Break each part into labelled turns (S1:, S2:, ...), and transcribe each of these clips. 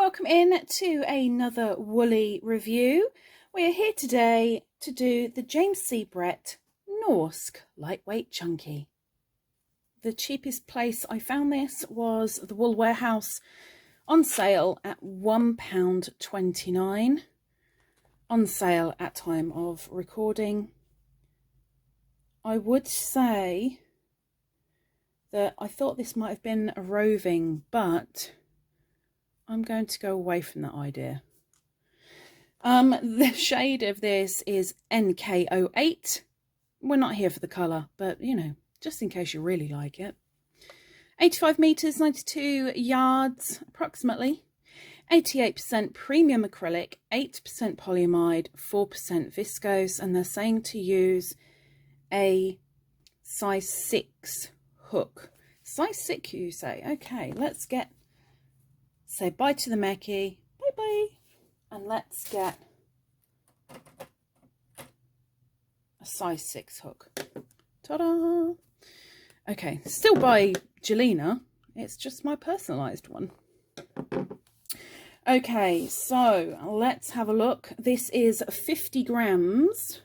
S1: welcome in to another woolly review. We are here today to do the C Brett Norske lightweight chunky. The cheapest place I found this was the Wool Warehouse, on sale at £1.29, on sale at time of recording. I would say that I thought this might have been a roving, but I'm going to go away from that idea. The shade of this is NK08. We're not here for the colour, but you know, just in case you really like it. 85 metres, 92 yards approximately. 88% premium acrylic, 8% polyamide, 4% viscose, and they're saying to use a size 6 hook. Size 6, you say? Okay, let's say bye to the Mecky. Bye bye. And let's get a size 6 hook. Ta-da! Okay, still by Jelena. It's just my personalised one. Okay, so let's have a look. This is 50 grams.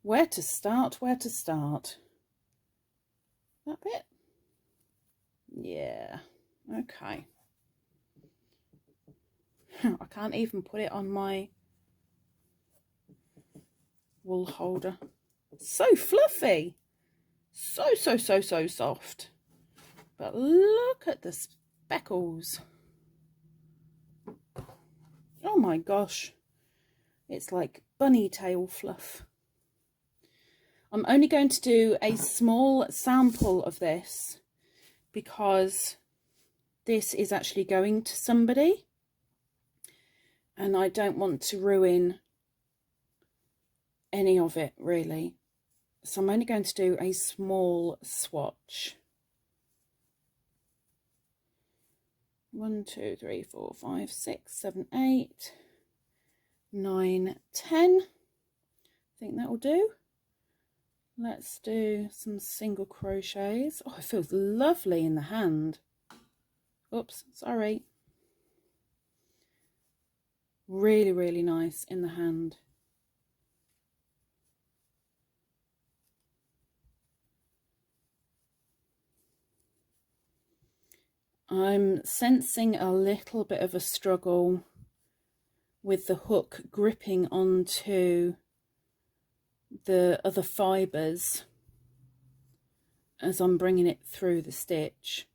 S1: Where to start? Where to start? That bit? Yeah. Okay. I can't even put it on my wool holder. So fluffy. So soft. But look at the speckles. Oh my gosh. It's like bunny tail fluff. I'm only going to do a small sample of this because this is actually going to somebody. And I don't want to ruin any of it, really. So I'm only going to do a small swatch. 1, 2, 3, 4, 5, 6, 7, 8, 9, 10. I think that will do. Let's do some single crochets. Oh, it feels lovely in the hand. Oops, sorry. Really, really nice in the hand. I'm sensing a little bit of a struggle with the hook gripping onto the other fibres as I'm bringing it through the stitch.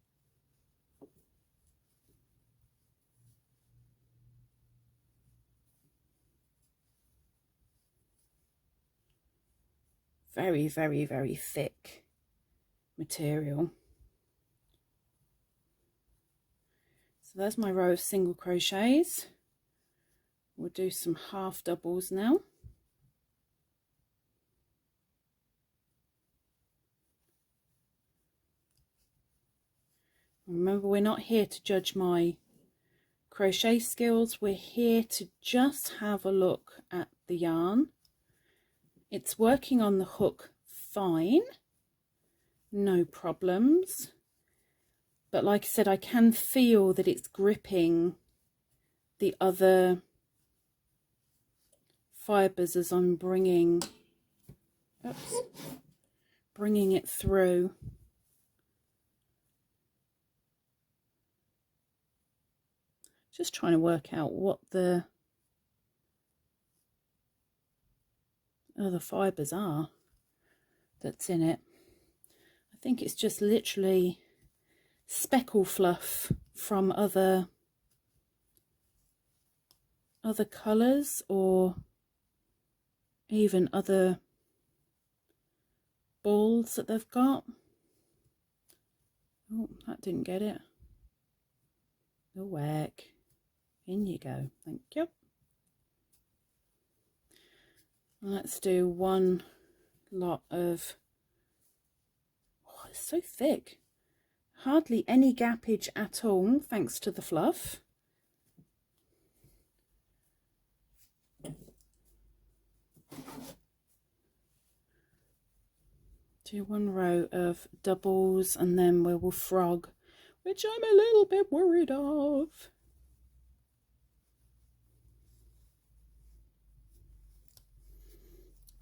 S1: Very, very, very thick material. So there's my row of single crochets. We'll do some half doubles now. Remember, we're not here to judge my crochet skills. We're here to just have a look at the yarn. It's working on the hook fine, no problems. But like I said, I can feel that it's gripping the other fibres as I'm bringing it through. Just trying to work out what the other fibres are that's in it. I think it's just literally speckle fluff from other colours, or even other balls that they've got. Oh, that didn't get it. A whack. In you go. Thank you. Let's do one lot of, oh, it's so thick. Hardly any gappage at all, thanks to the fluff. Do one row of doubles and then we will frog, which I'm a little bit worried of.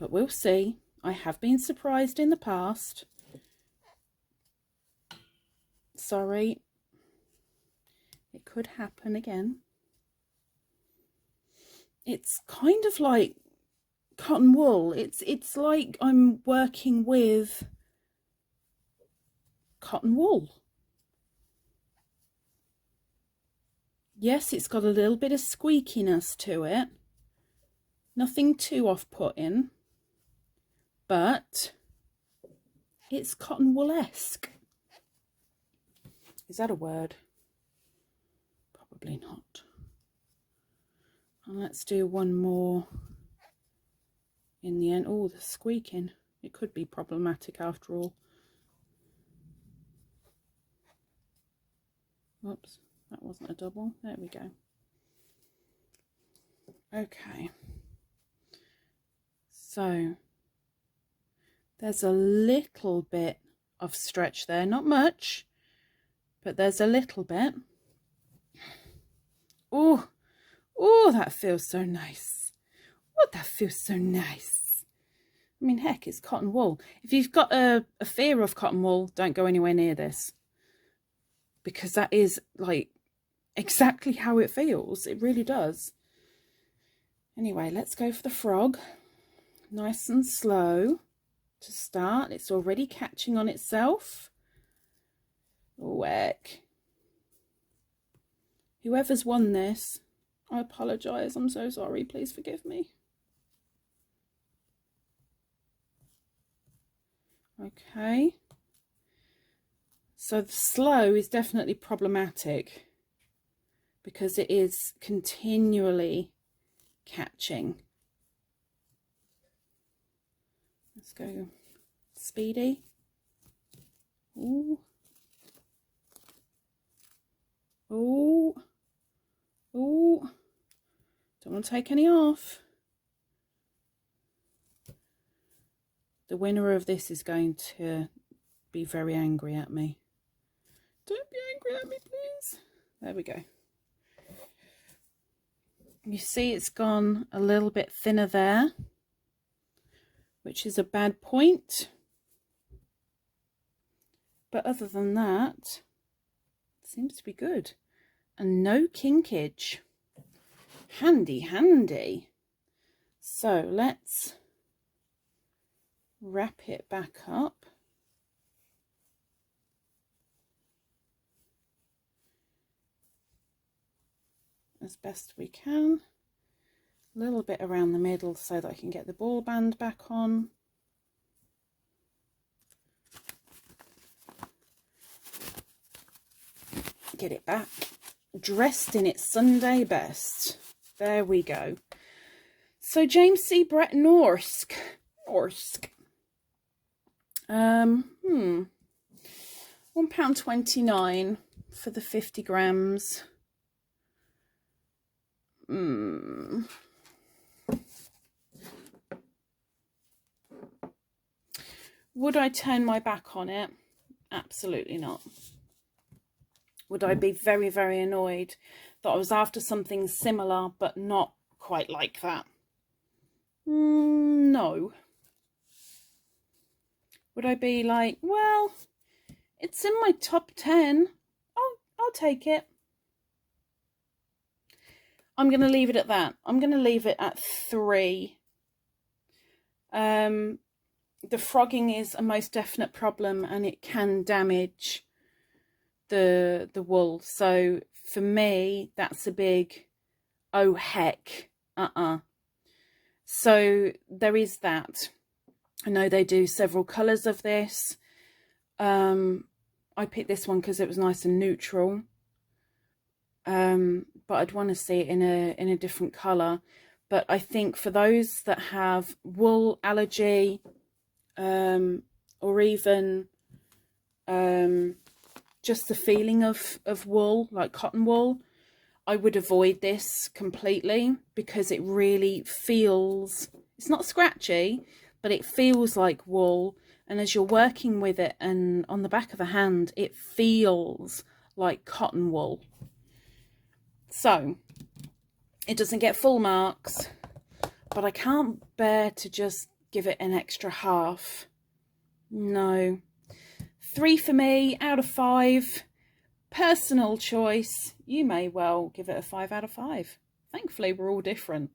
S1: but we'll see. I have been surprised in the past. Sorry, it could happen again. It's kind of like cotton wool. It's like I'm working with cotton wool. Yes, it's got a little bit of squeakiness to it. Nothing too off-putting, but it's cotton wool-esque. Is that a word? Probably not. And let's do one more in the end. Oh, the squeaking. It could be problematic after all. Whoops, that wasn't a double. There we go. Okay. So there's a little bit of stretch there, not much, but there's a little bit. Oh, oh, that feels so nice. Oh, that feels so nice. I mean, heck, it's cotton wool. If you've got a fear of cotton wool, don't go anywhere near this, because that is like exactly how it feels. It really does. Anyway, let's go for the frog. Nice and slow to start. It's already catching on itself. Oh, heck. Whoever's won this, I apologise. I'm so sorry. Please forgive me. Okay. So the slow is definitely problematic because it is continually catching. Let's go speedy. Ooh. Ooh. Ooh. Don't want to take any off. The winner of this is going to be very angry at me. Don't be angry at me, please. There we go. You see it's gone a little bit thinner there, which is a bad point. But other than that, it seems to be good. And no kinkage. Handy, handy. So let's wrap it back up. As best we can. A little bit around the middle so that I can get the ball band back on. Get it back. Dressed in its Sunday best. There we go. So C Brett Norske. £1.29 for the 50 grams. Would I turn my back on it? Absolutely not. Would I be very, very annoyed that I was after something similar but not quite like that? No. Would I be like, well, it's in my top 10. I'll take it. I'm going to leave it at that. I'm going to leave it at 3. The frogging is a most definite problem and it can damage the wool. So for me, that's a big, oh heck, So there is that. I know they do several colours of this. I picked this one because it was nice and neutral. But I'd want to see it in a different colour. But I think for those that have wool allergy, or even just the feeling of wool, like cotton wool, I would avoid this completely because it really feels, it's not scratchy, but it feels like wool. And as you're working with it and on the back of the hand, it feels like cotton wool. So it doesn't get full marks, but I can't bear to just give it an extra half. No. 3 for me out of 5. Personal choice. You may well give it a 5 out of 5. Thankfully, we're all different.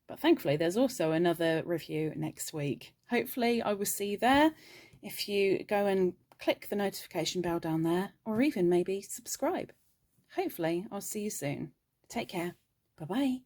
S1: But thankfully, there's also another review next week. Hopefully, I will see you there. If you go and click the notification bell down there, or even maybe subscribe. Hopefully, I'll see you soon. Take care. Bye-bye.